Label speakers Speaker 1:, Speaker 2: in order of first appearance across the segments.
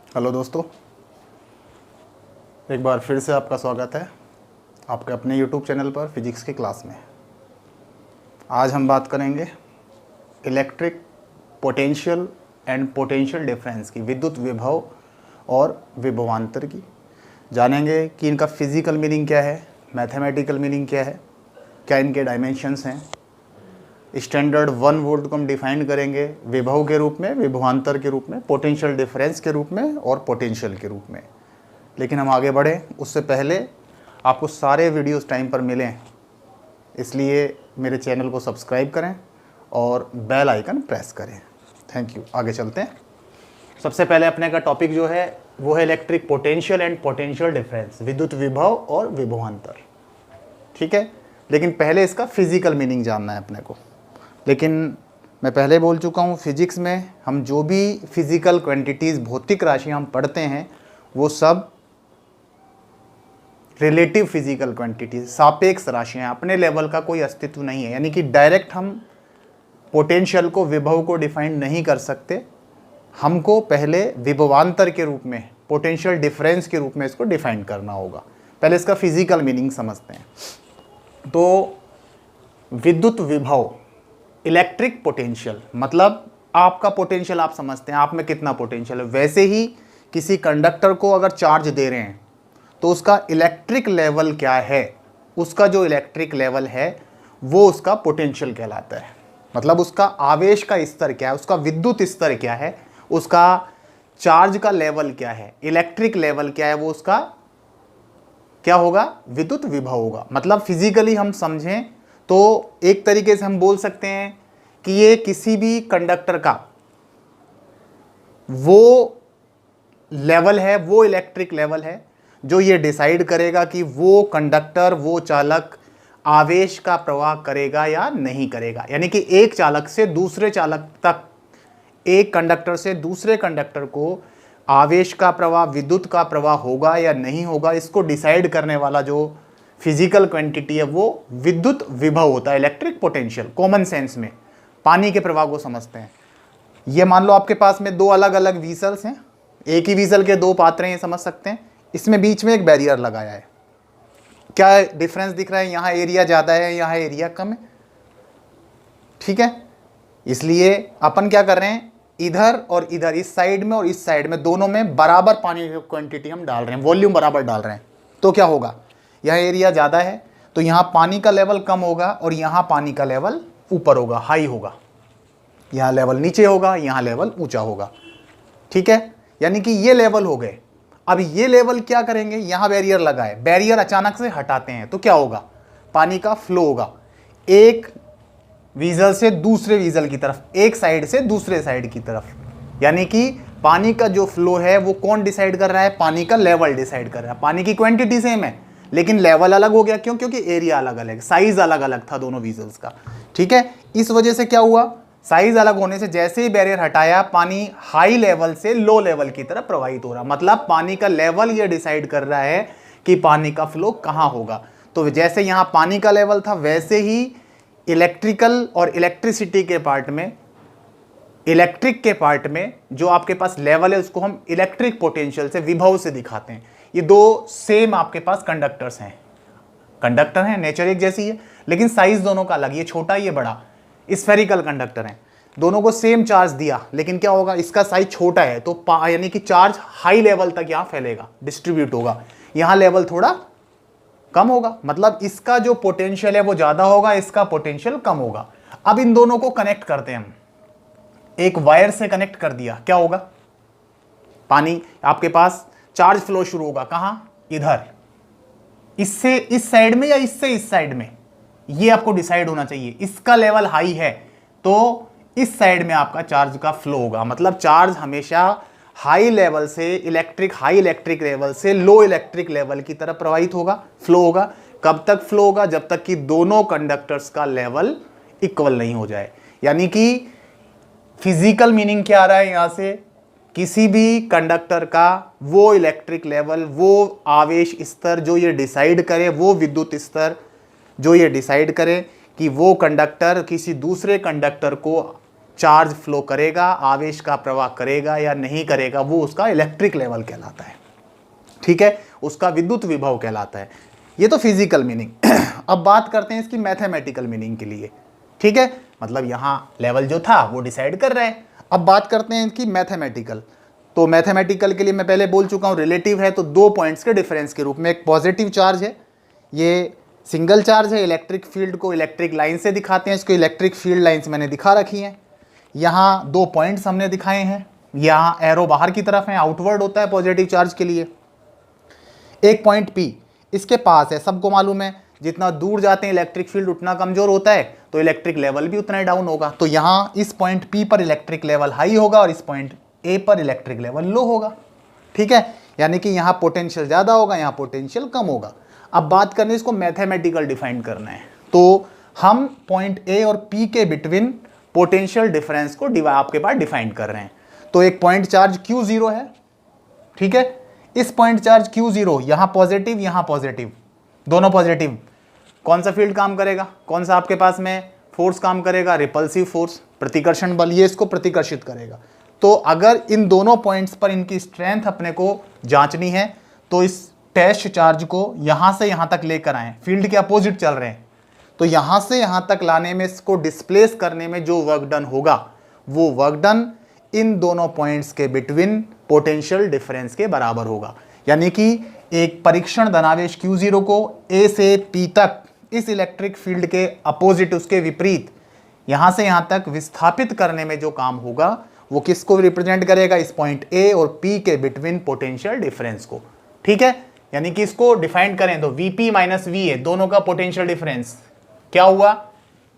Speaker 1: Hello दोस्तों, एक बार फिर से आपका स्वागत है आपके अपने यूट्यूब चैनल पर फिजिक्स की क्लास में। आज हम बात करेंगे electric potential and potential difference की, विद्युत विभव और विभवांतर की। जानेंगे कि इनका फिजिकल मीनिंग क्या है, मैथमेटिकल मीनिंग क्या है, क्या इनके डायमेंशंस हैं। स्टैंडर्ड 1 वोल्ट को हम डिफाइन करेंगे विभव के रूप में, विभवांतर के रूप में, पोटेंशियल डिफरेंस के रूप में और पोटेंशियल के रूप में। लेकिन हम आगे बढ़ें उससे पहले आपको सारे वीडियोस टाइम पर मिलें, इसलिए मेरे चैनल को सब्सक्राइब करें और बेल आइकन प्रेस करें। Thank you. आगे चलते हैं। सबसे पहले अपने का टॉपिक जो है वो है electric potential and potential difference, विद्युत विभव और विभवांतर। ठीक है, लेकिन पहले इसका फिजिकल मीनिंग जानना है अपने को। लेकिन मैं पहले बोल चुका हूँ, फिजिक्स में हम जो भी फिजिकल क्वांटिटीज़, भौतिक राशियाँ हम पढ़ते हैं वो सब रिलेटिव फिजिकल क्वांटिटीज, सापेक्ष राशियाँ, अपने लेवल का कोई अस्तित्व नहीं है। यानी कि डायरेक्ट हम पोटेंशियल को, विभव को डिफाइन नहीं कर सकते। हमको पहले विभवांतर के रूप में, पोटेंशियल डिफरेंस के रूप में इसको डिफाइन करना होगा। पहले इसका फिजिकल मीनिंग समझते हैं। तो विद्युत विभव, इलेक्ट्रिक पोटेंशियल मतलब आपका पोटेंशियल आप समझते हैं आप में कितना पोटेंशियल है। वैसे ही किसी कंडक्टर को अगर चार्ज दे रहे हैं तो उसका इलेक्ट्रिक लेवल क्या है, उसका जो इलेक्ट्रिक लेवल है वो उसका पोटेंशियल कहलाता है। मतलब उसका आवेश का स्तर क्या है, उसका विद्युत स्तर क्या है, उसका चार्ज का लेवल क्या है, इलेक्ट्रिक लेवल क्या है, वो उसका क्या होगा, विद्युत विभव होगा। मतलब फिजिकली हम समझें तो एक तरीके से हम बोल सकते हैं कि ये किसी भी कंडक्टर का वो लेवल है, वो इलेक्ट्रिक लेवल है जो ये डिसाइड करेगा कि वो कंडक्टर, वो चालक आवेश का प्रवाह करेगा या नहीं करेगा। यानी कि एक चालक से दूसरे चालक तक, एक कंडक्टर से दूसरे कंडक्टर को आवेश का प्रवाह, विद्युत का प्रवाह होगा या नहीं होगा, इसको डिसाइड करने वाला जो फिजिकल क्वांटिटी है वो विद्युत विभव होता है, इलेक्ट्रिक पोटेंशियल। कॉमन सेंस में पानी के प्रवाह को समझते हैं। ये मान लो आपके पास में दो अलग अलग वीसल्स हैं, एक ही वीसल के दो पात्र हैं, ये समझ सकते हैं। इसमें बीच में एक बैरियर लगाया है। क्या डिफरेंस दिख रहा है, यहाँ एरिया ज़्यादा है, यहाँ एरिया कम है। ठीक है, इसलिए अपन क्या कर रहे हैं, इधर और इधर, इस साइड में और इस साइड में, दोनों में बराबर पानी की क्वांटिटी हम डाल रहे हैं, वॉल्यूम बराबर डाल रहे हैं। तो क्या होगा, यहाँ एरिया ज़्यादा है तो यहाँ पानी का लेवल कम होगा और यहाँ पानी का लेवल ऊपर होगा, हाई होगा। यहाँ लेवल नीचे होगा, यहाँ लेवल ऊंचा होगा। ठीक है, यानी कि ये लेवल हो गए। अब ये लेवल क्या करेंगे, यहाँ बैरियर लगाए, बैरियर अचानक से हटाते हैं तो क्या होगा, पानी का फ्लो होगा एक वीजल से दूसरे वीजल की तरफ, एक साइड से दूसरे साइड की तरफ। यानी कि पानी का जो फ्लो है वो कौन डिसाइड कर रहा है, पानी का लेवल डिसाइड कर रहा है। पानी की क्वांटिटी सेम है लेकिन लेवल अलग हो गया। क्यों? क्योंकि एरिया अलग अलग, साइज अलग अलग था दोनों वीजल्स का। ठीक है, इस वजह से क्या हुआ, साइज अलग होने से जैसे ही बैरियर हटाया, पानी हाई लेवल से लो लेवल की तरफ प्रवाहित हो रहा। मतलब पानी का लेवल ये डिसाइड कर रहा है कि पानी का फ्लो कहाँ होगा। तो जैसे यहाँ पानी का लेवल था, वैसे ही इलेक्ट्रिकल और इलेक्ट्रिसिटी के पार्ट में, इलेक्ट्रिक के पार्ट में जो आपके पास लेवल है उसको हम इलेक्ट्रिक पोटेंशियल से, विभव से दिखाते हैं। ये दो सेम आपके पास कंडक्टर्स हैं, कंडक्टर हैं, नेचर एक जैसी है लेकिन साइज दोनों का अलग, ये छोटा ये बड़ा, स्फेरिकल कंडक्टर हैं। दोनों को सेम चार्ज दिया लेकिन क्या होगा, इसका साइज छोटा है तो यानी कि चार्ज हाई लेवल तक यहाँ फैलेगा, डिस्ट्रीब्यूट होगा, यहाँ लेवल थोड़ा कम होगा। मतलब इसका जो पोटेंशियल है वो ज्यादा होगा, इसका पोटेंशियल कम होगा। अब इन दोनों को कनेक्ट करते हैं हम, एक वायर से कनेक्ट कर दिया, क्या होगा, पानी आपके पास चार्ज फ्लो शुरू होगा। कहां, इधर, इससे इस साइड में या इससे इस साइड में, ये आपको डिसाइड होना चाहिए। इसका लेवल हाई है तो इस साइड में आपका चार्ज का फ्लो होगा। मतलब चार्ज हमेशा हाई लेवल से, हाई इलेक्ट्रिक लेवल से लो इलेक्ट्रिक लेवल की तरफ प्रवाहित होगा, फ्लो होगा। कब तक फ्लो होगा, जब तक कि दोनों कंडक्टर्स का लेवल इक्वल नहीं हो जाए। यानी कि फिजिकल मीनिंग क्या आ रहा है यहां से, किसी भी कंडक्टर का वो इलेक्ट्रिक लेवल, वो आवेश स्तर जो ये डिसाइड करे, वो विद्युत स्तर जो ये डिसाइड करे कि वो कंडक्टर किसी दूसरे कंडक्टर को चार्ज फ्लो करेगा, आवेश का प्रवाह करेगा या नहीं करेगा, वो उसका इलेक्ट्रिक लेवल कहलाता है। ठीक है, उसका विद्युत विभव कहलाता है। ये तो फिजिकल मीनिंग। अब बात करते हैं इसकी मैथमेटिकल मीनिंग के लिए। ठीक है, मतलब यहाँ लेवल जो था वो डिसाइड कर रहे हैं। अब बात करते हैं इसकी मैथमेटिकल। तो मैथमेटिकल के लिए मैं पहले बोल चुका हूँ, रिलेटिव है तो 2 पॉइंट्स के डिफरेंस के रूप में। एक पॉजिटिव चार्ज है, ये सिंगल चार्ज है, इलेक्ट्रिक फील्ड को इलेक्ट्रिक लाइन से दिखाते हैं, इसको इलेक्ट्रिक फील्ड लाइन्स मैंने दिखा रखी हैं। यहाँ 2 पॉइंट्स हमने दिखाए हैं, यहाँ एरो बाहर की तरफ है, आउटवर्ड होता है पॉजिटिव चार्ज के लिए। एक पॉइंट P इसके पास है, सबको मालूम है जितना दूर जाते हैं इलेक्ट्रिक फील्ड उतना कमजोर होता है, तो इलेक्ट्रिक लेवल भी उतना ही डाउन होगा। तो यहाँ इस पॉइंट P पर इलेक्ट्रिक लेवल हाई होगा और इस पॉइंट A पर इलेक्ट्रिक लेवल लो होगा। ठीक है, यानी कि यहाँ पोटेंशियल ज़्यादा होगा, यहाँ पोटेंशियल कम होगा। अब बात करनी, इसको मैथमेटिकल डिफाइन करना है, तो हम पॉइंट A और P के बिटवीन पोटेंशियल डिफरेंस को आपके पास डिफाइन कर रहे हैं। तो एक पॉइंट चार्ज Q0 है। ठीक है, इस पॉइंट चार्ज Q0 यहाँ पॉजिटिव, यहाँ पॉजिटिव, दोनों पॉजिटिव, कौन सा फील्ड काम करेगा, कौन सा आपके पास में फोर्स काम करेगा, रिपल्सिव फोर्स, प्रतिकर्षण बल, ये इसको प्रतिकर्षित करेगा। तो अगर इन दोनों पॉइंट्स पर इनकी स्ट्रेंथ अपने को जांचनी है, तो इस टेस्ट चार्ज को यहाँ से यहाँ तक लेकर आए, फील्ड के अपोजिट चल रहे हैं, तो यहाँ से यहाँ तक लाने में, इसको डिस्प्लेस करने में जो वर्क डन होगा, वो वर्क डन इन दोनों पॉइंट्स के बिटवीन पोटेंशियल डिफरेंस के बराबर होगा। यानी कि एक परीक्षण धनावेश Q0 को A से P तक इस इलेक्ट्रिक फील्ड के अपोजिट, उसके विपरीत यहाँ से यहाँ तक विस्थापित करने में जो काम होगा, वो किसको रिप्रेजेंट करेगा, इस पॉइंट A और P के बिटवीन पोटेंशियल डिफरेंस को। ठीक है, यानी कि इसको डिफाइन करें तो VP माइनस VA दोनों का पोटेंशियल डिफरेंस क्या हुआ,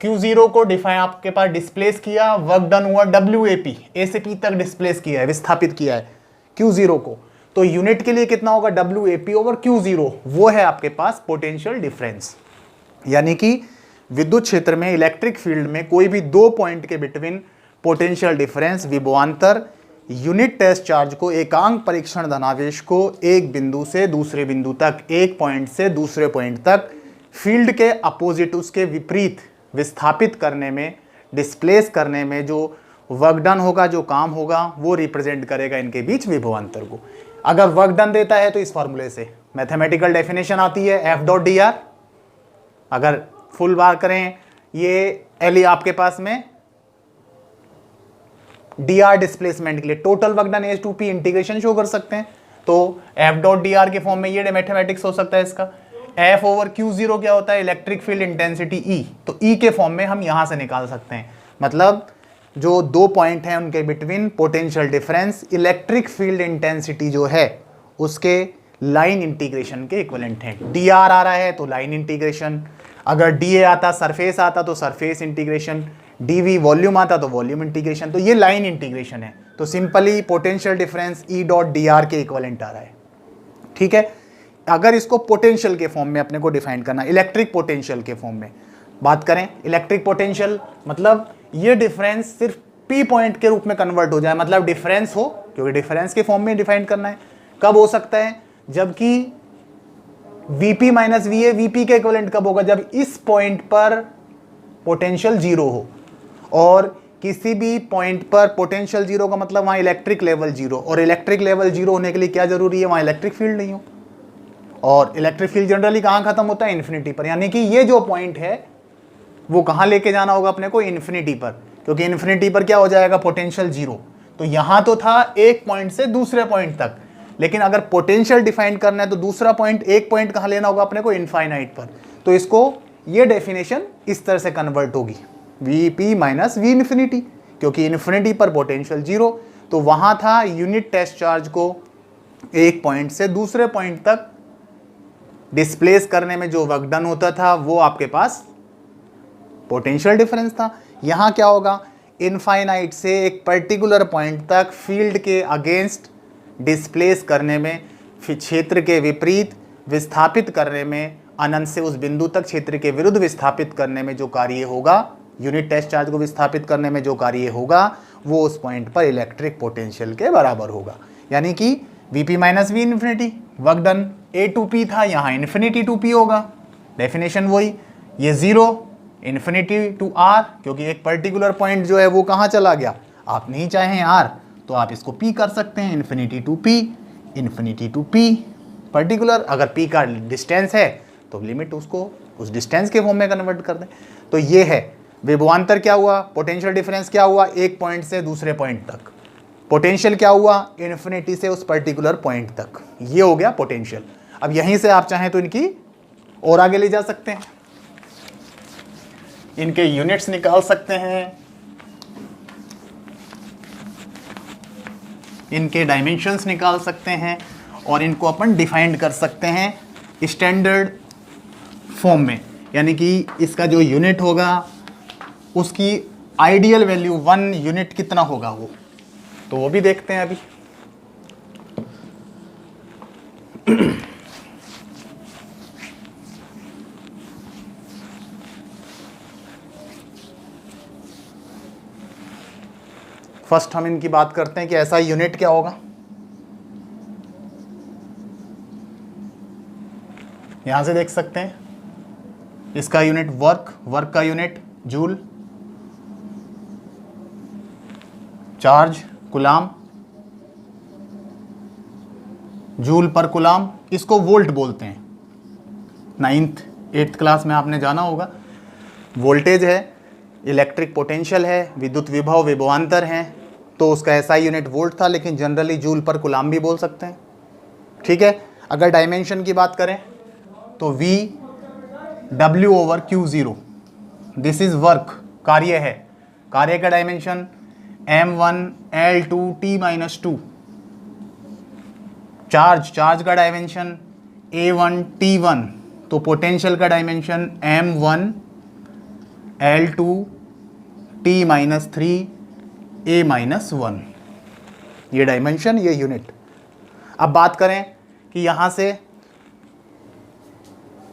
Speaker 1: Q0 को डिफाइन आपके पास डिस्प्लेस किया, वर्क डन हुआ WAP, A से P तक डिस्प्लेस किया है, विस्थापित किया है Q0 को, तो यूनिट के लिए कितना होगा, WAP ओवर Q0, वो है आपके पास पोटेंशियल डिफरेंस। यानी कि विद्युत क्षेत्र में, इलेक्ट्रिक फील्ड में कोई भी 2 पॉइंट के बिटवीन पोटेंशियल डिफरेंस, विभवांतर, यूनिट टेस्ट चार्ज को, एकांक परीक्षण धनावेश को एक बिंदु से दूसरे बिंदु तक, एक पॉइंट से दूसरे पॉइंट तक फील्ड के अपोजिट, उसके विपरीत विस्थापित करने में, डिस्प्लेस करने में जो वर्क डन होगा, जो काम होगा, वो रिप्रेजेंट करेगा इनके बीच विभवांतर को। अगर वर्क डन देता है तो इस फॉर्मूले से मैथमेटिकल डेफिनेशन आती है F.dr। अगर फुल बार करें, ये L आपके पास में dr डिस्प्लेसमेंट के लिए total work done H2P integration show कर सकते हैं, तो F.dr के फॉर्म में ये मैथमेटिक्स हो सकता है इसका। F ओवर Q0 क्या होता है, इलेक्ट्रिक फील्ड इंटेंसिटी E, तो E के फॉर्म में हम यहां से निकाल सकते हैं। मतलब जो 2 पॉइंट हैं उनके between potential difference electric field intensity जो है उसके लाइन इंटीग्रेशन के इक्विवेलेंट है। dr आ रहा है तो लाइन इंटीग्रेशन, अगर dA आता, सरफेस आता, तो सरफेस इंटीग्रेशन, dV वॉल्यूम आता तो वॉल्यूम इंटीग्रेशन, तो ये लाइन इंटीग्रेशन है। तो सिंपली पोटेंशियल डिफरेंस E.dr के इक्विवेलेंट आ रहा है। ठीक है, अगर इसको पोटेंशियल के फॉर्म में अपने को डिफाइन करना, इलेक्ट्रिक पोटेंशियल के फॉर्म में बात करें, इलेक्ट्रिक पोटेंशियल मतलब ये डिफरेंस सिर्फ P पॉइंट के रूप में कन्वर्ट हो जाए, मतलब डिफरेंस हो, क्योंकि डिफरेंस के फॉर्म में डिफाइन करना है। कब हो सकता है, जबकि VP माइनस VA VP के इक्विवेलेंट कब होगा, जब इस पॉइंट पर पोटेंशियल 0 हो, और किसी भी पॉइंट पर पोटेंशियल 0 का मतलब वहां इलेक्ट्रिक लेवल 0, और इलेक्ट्रिक लेवल 0 होने के लिए क्या जरूरी है, वहां इलेक्ट्रिक फील्ड नहीं हो, और इलेक्ट्रिक फील्ड जनरली कहां खत्म होता है, इन्फिनिटी पर। यानी कि ये जो पॉइंट है वो कहां लेके जाना होगा अपने को, इन्फिनिटी पर, क्योंकि इन्फिनिटी पर क्या हो जाएगा, पोटेंशियल 0। तो यहां तो था एक पॉइंट से दूसरे पॉइंट तक, लेकिन अगर पोटेंशियल डिफाइन करना है तो दूसरा पॉइंट, एक पॉइंट कहां लेना होगा अपने को, इनफाइनाइट पर। तो इसको ये डेफिनेशन इस तरह से कन्वर्ट होगी, VP माइनस V इन्फिनिटी, क्योंकि इन्फिनिटी पर पोटेंशियल 0, तो वहां था यूनिट टेस्ट चार्ज को एक पॉइंट से दूसरे पॉइंट तक डिस्प्लेस करने में जो वर्क डन होता था वो आपके पास पोटेंशियल डिफरेंस था। यहां क्या होगा, इनफाइनाइट से एक पर्टिकुलर पॉइंट तक फील्ड के अगेंस्ट डिस्प्लेस करने में, क्षेत्र के विपरीत विस्थापित करने में, अनंत से उस बिंदु तक क्षेत्र के विरुद्ध विस्थापित करने में जो कार्य होगा, यूनिट टेस्ट चार्ज को विस्थापित करने में जो कार्य होगा, वो उस पॉइंट पर इलेक्ट्रिक पोटेंशियल के बराबर होगा। यानी कि VP minus V infinity, work done A to P था, यहाँ इन्फिनिटी टू P होगा, डेफिनेशन वही, ये 0 इन्फिनिटी टू आर, क्योंकि एक पर्टिकुलर पॉइंट जो है वो कहाँ चला गया, आप नहीं चाहें आर तो आप इसको पी कर सकते हैं, इन्फिनिटी टू पी पर्टिकुलर। अगर पी का डिस्टेंस है तो लिमिट उसको उस डिस्टेंस के फॉर्म में कन्वर्ट कर दें। तो ये है विभवांतर क्या हुआ, पोटेंशियल डिफरेंस क्या हुआ, एक पॉइंट से दूसरे पॉइंट तक। पोटेंशियल क्या हुआ, इन्फिनिटी से उस पर्टिकुलर पॉइंट तक, ये हो गया पोटेंशियल। अब यहीं से आप चाहें तो इनकी और आगे ले जा सकते हैं, इनके यूनिट्स निकाल सकते हैं, इनके डायमेंशंस निकाल सकते हैं और इनको अपन डिफाइंड कर सकते हैं स्टैंडर्ड फॉर्म में। यानी कि इसका जो यूनिट होगा उसकी आइडियल वैल्यू 1 यूनिट कितना होगा वो, तो वो भी देखते हैं अभी। फर्स्ट हम इनकी बात करते हैं कि ऐसा यूनिट क्या होगा। यहां से देख सकते हैं इसका यूनिट वर्क का यूनिट जूल, चार्ज कुलाम, जूल पर कुलाम, इसको वोल्ट बोलते हैं। 9th 8th क्लास में आपने जाना होगा। वोल्टेज है, इलेक्ट्रिक पोटेंशियल है, विद्युत विभव विभवांतर हैं, तो उसका एसआई यूनिट वोल्ट था, लेकिन जनरली जूल पर कुलाम भी बोल सकते हैं। ठीक है। अगर डायमेंशन की बात करें तो V W/Q0, this is work, कार्य है, कार्य का dimension M1 L2 T-2, charge का डायमेंशन A1 T1, तो पोटेंशियल का dimension M1 L2 T-3 A-1, ये डायमेंशन, ये यूनिट। अब बात करें कि यहां से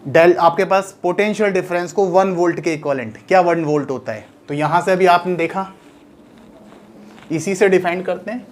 Speaker 1: डेल आपके पास पोटेंशियल डिफरेंस को 1 वोल्ट के इक्विवेलेंट, क्या 1 वोल्ट होता है, तो यहां से अभी आपने देखा, इसी से डिफाइन करते हैं।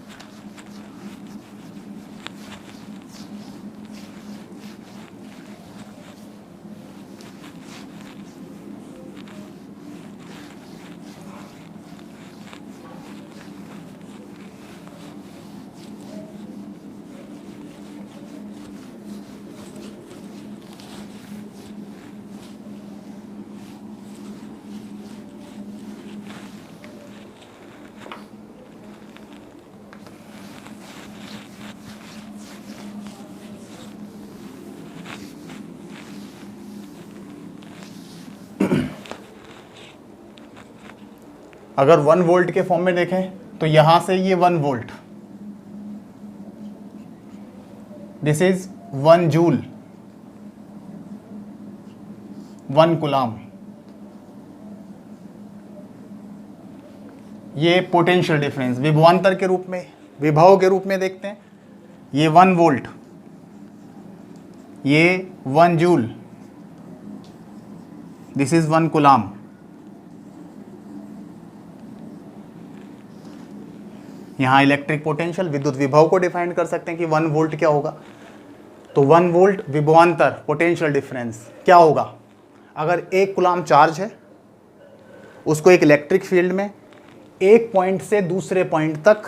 Speaker 1: अगर 1 वोल्ट के फॉर्म में देखें तो यहां से ये 1 वोल्ट, दिस इज 1 जूल, 1 कुलाम, ये पोटेंशियल डिफरेंस विभवांतर के रूप में, विभव के रूप में देखते हैं। ये 1 वोल्ट, ये 1 जूल, दिस इज 1 कुलाम। यहाँ इलेक्ट्रिक पोटेंशियल, विद्युत विभव को डिफाइन कर सकते हैं कि 1 वोल्ट क्या होगा, तो 1 वोल्ट विभवांतर पोटेंशियल डिफरेंस क्या होगा। अगर 1 कुलाम चार्ज है, उसको एक इलेक्ट्रिक फील्ड में एक पॉइंट से दूसरे पॉइंट तक,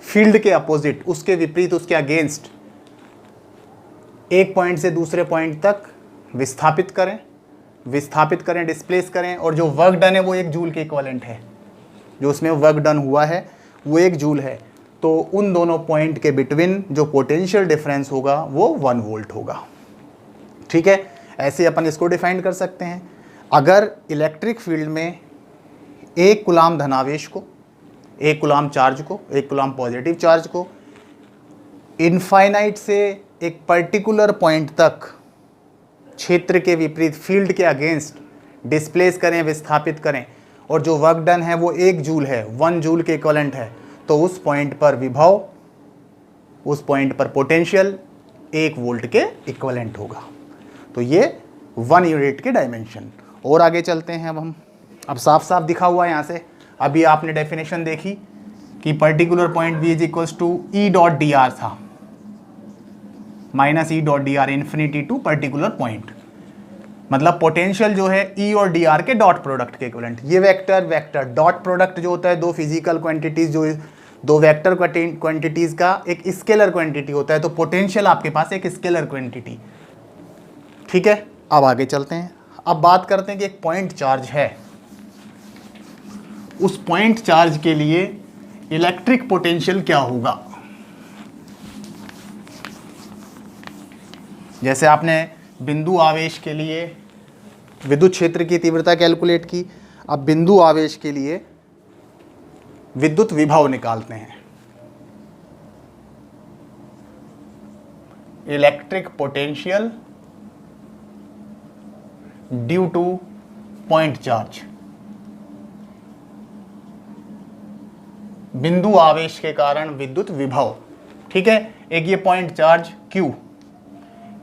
Speaker 1: फील्ड के अपोजिट, उसके विपरीत, उसके अगेंस्ट, एक पॉइंट से दूसरे पॉइंट तक विस्थापित करें, डिस्प्लेस करें, और जो वर्क डन है वो 1 जूल के इक्विवेलेंट है, जो उसमें वर्क डन हुआ है वो 1 जूल है, तो उन दोनों पॉइंट के बिटवीन जो पोटेंशियल डिफरेंस होगा वो 1 वोल्ट होगा। ठीक है, ऐसे अपन इसको डिफाइन कर सकते हैं। अगर इलेक्ट्रिक फील्ड में 1 कुलाम धनावेश को, 1 कुलाम चार्ज को, 1 कुलाम पॉजिटिव चार्ज को इनफाइनाइट से एक पर्टिकुलर पॉइंट तक क्षेत्र के विपरीत, फील्ड के अगेंस्ट डिस्प्लेस करें, विस्थापित करें, और जो वर्क डन है वो 1 जूल है, 1 जूल के इक्विवेलेंट है, तो उस पॉइंट पर विभव, उस पॉइंट पर पोटेंशियल 1 वोल्ट के इक्विवेलेंट होगा। तो ये 1 यूनिट के डायमेंशन। और आगे चलते हैं अब साफ साफ दिखा हुआ है यहाँ से। अभी आपने डेफिनेशन देखी कि particular point V is equals to E.dr था, -E.dr infinity to particular point. मतलब पोटेंशियल जो है ई और डी आर के डॉट प्रोडक्ट के इक्विवेलेंट। ये वेक्टर वेक्टर डॉट प्रोडक्ट जो होता है दो फिजिकल क्वांटिटीज, जो दो वेक्टर क्वांटिटीज का एक स्केलर क्वांटिटी होता है, तो पोटेंशियल आपके पास एक स्केलर क्वांटिटी। ठीक है, अब आगे चलते हैं। अब बात करते हैं कि एक पॉइंट चार्ज है, उस पॉइंट चार्ज के लिए इलेक्ट्रिक पोटेंशियल क्या होगा। जैसे आपने बिंदु आवेश के लिए विद्युत क्षेत्र की तीव्रता कैलकुलेट की, अब बिंदु आवेश के लिए विद्युत विभव निकालते हैं। Electric potential due two point charge, बिंदु आवेश के कारण विद्युत विभव। ठीक है, एक ये पॉइंट चार्ज Q,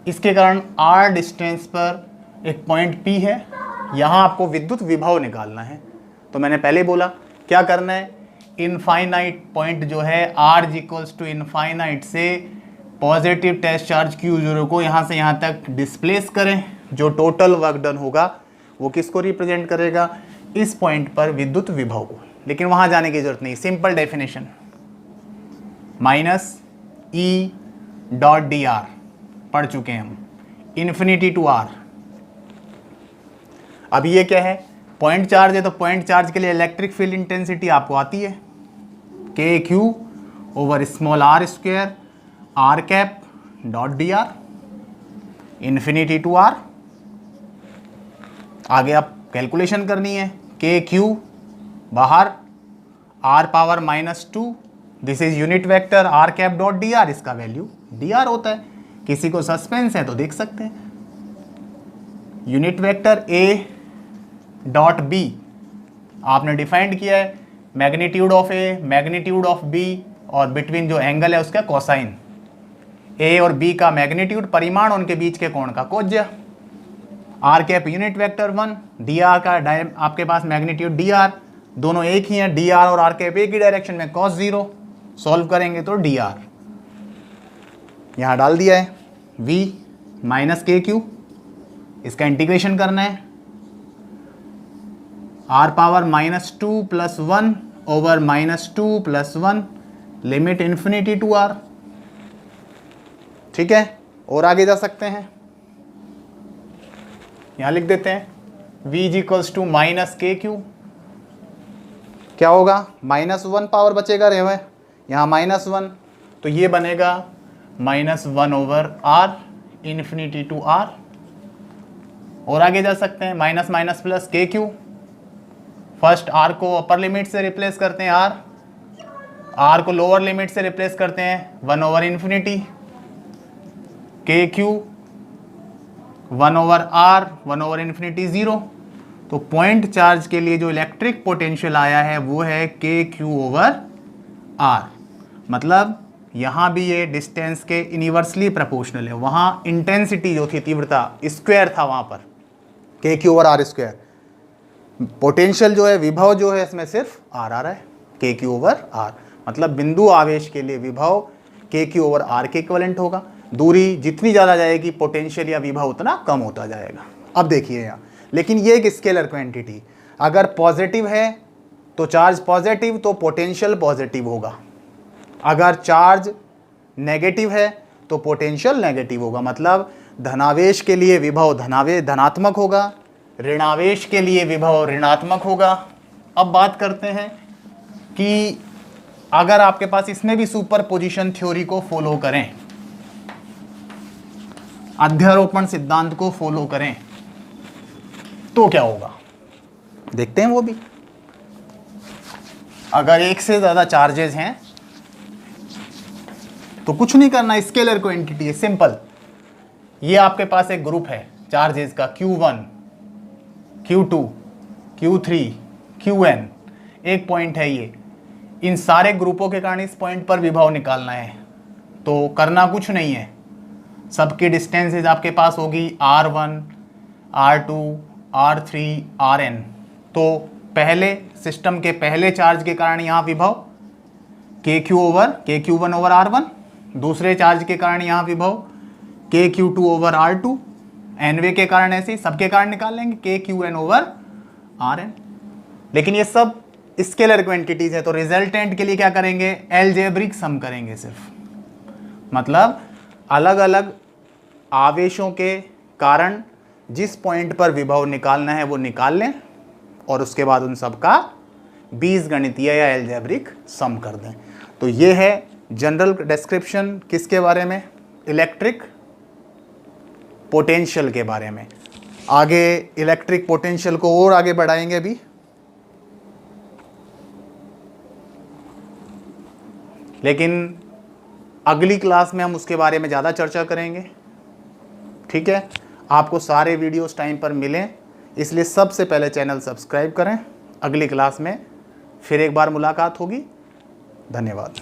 Speaker 1: इसके कारण R डिस्टेंस पर एक पॉइंट P है, यहां आपको विद्युत विभव निकालना है। तो मैंने पहले बोला क्या करना है, इनफाइनाइट पॉइंट जो है R इक्वल्स टू इनफाइनाइट से पॉजिटिव टेस्ट चार्ज Q0 को यहां से यहां तक डिस्प्लेस करें। जो टोटल वर्क डन होगा वो किसको रिप्रेजेंट करेगा, इस पॉइंट पर विद्युत विभव को। लेकिन वहां जाने की जरूरत नहीं, simple definition minus E dot D are पढ़ चुके हैं हम, इन्फिनिटी टू आर। अब ये क्या है, पॉइंट चार्ज है, तो पॉइंट चार्ज के लिए इलेक्ट्रिक फील्ड इंटेंसिटी आपको आती है K Q over small R square R cap dot D R, infinity to R. आगे आप कैलकुलेशन करनी है, के क्यू बाहर r power -2, this is unit vector r cap dot D R, इसका value dr होता है। किसी को सस्पेंस है तो देख सकते हैं, unit vector a dot b आपने डिफाइंड किया है, magnitude of a magnitude of b और बिटवीन जो एंगल है उसका कोसाइन, a और b का मैग्नीट्यूड परिमाण उनके बीच के कोण का कोज्य, r cap unit vector 1, dr का आपके पास मैग्नीट्यूड dr, दोनों एक ही हैं, dr और r कैप एक ही डायरेक्शन में cos 0, सॉल्व करेंगे तो dr यहां डाल दिया है, v माइनस के क्यू, इसका इंटीग्रेशन करना है, r power -2 plus 1 over -2 plus 1 limit infinity to r। ठीक है, और आगे जा सकते हैं, यहां लिख देते हैं v equals to minus K Q, क्या होगा -1 पावर बचेगा रे में, यहाँ -1, तो ये बनेगा -1 ओवर r इन्फिनिटी टू r। और आगे जा सकते हैं, minus minus plus K Q, first r को अपर लिमिट से रिप्लेस करते हैं r को लोअर लिमिट से रिप्लेस करते हैं 1 ओवर इन्फिनिटी के क्यू 1 ओवर r 1 ओवर इन्फिनिटी 0। तो पॉइंट चार्ज के लिए जो इलेक्ट्रिक पोटेंशियल आया है वो है के क्यू ओवर r, मतलब यहाँ भी ये डिस्टेंस के इनवर्सली प्रोपोर्शनल है, वहाँ इंटेंसिटी जो थी तीव्रता स्क्वायर था, वहाँ पर के Q over r square, potential जो है विभव जो है इसमें सिर्फ r आ रहा है के क्यू ओवर r, मतलब बिंदु आवेश के लिए विभव के क्यू ओवर r के इक्विवेलेंट होगा। दूरी जितनी ज़्यादा जाएगी पोटेंशियल या विभव उतना कम होता जाएगा। अब देखिए यहाँ, लेकिन ये एक स्केलर क्वांटिटी, अगर पॉजिटिव है तो चार्ज पॉजिटिव तो पोटेंशियल पॉजिटिव होगा, अगर चार्ज नेगेटिव है तो पोटेंशियल नेगेटिव होगा, मतलब धनावेश के लिए विभव धनात्मक होगा, ऋणावेश के लिए विभव ऋणात्मक होगा। अब बात करते हैं कि अगर आपके पास इसमें भी सुपर पोजिशन थ्योरी को फॉलो करें, अध्यारोपण सिद्धांत को फॉलो करें, तो क्या होगा देखते हैं वो भी। अगर एक से ज्यादा चार्जेस हैं तो कुछ नहीं करना, स्केलर क्वांटिटी है, सिंपल। ये आपके पास एक ग्रुप है चार्जेस का Q1 Q2 Q3 Qn, एक पॉइंट है ये, इन सारे ग्रुपों के कारण इस पॉइंट पर विभव निकालना है। तो करना कुछ नहीं है, सबकी डिस्टेंसेज आपके पास होगी R1 R2 R3 Rn। तो पहले सिस्टम के पहले चार्ज के कारण यहाँ विभव KQ1 ओवर R1, दूसरे चार्ज के कारण यहाँ विभव KQ2 ओवर R2 एनवे के कारण ऐसे ही सबके कारण निकाल लेंगे, K Q N over R N. लेकिन ये सब स्केलर क्वांटिटीज है, तो रिजल्टेंट के लिए क्या करेंगे, अलजेब्रिक सम करेंगे सिर्फ। मतलब अलग अलग आवेशों के कारण जिस पॉइंट पर विभव निकालना है वो निकाल लें और उसके बाद उन सब का बीजगणितीय या अलजेब्रिक सम कर दें। तो ये है जनरल डिस्क्रिप्शन किसके बारे में, इलेक्ट्रिक पोटेंशियल के बारे में। आगे इलेक्ट्रिक पोटेंशियल को और आगे बढ़ाएंगे अभी, लेकिन अगली क्लास में हम उसके बारे में ज़्यादा चर्चा करेंगे। ठीक है, आपको सारे वीडियोस टाइम पर मिलें, इसलिए सबसे पहले चैनल सब्सक्राइब करें। अगली क्लास में फिर एक बार मुलाकात होगी। धन्यवाद।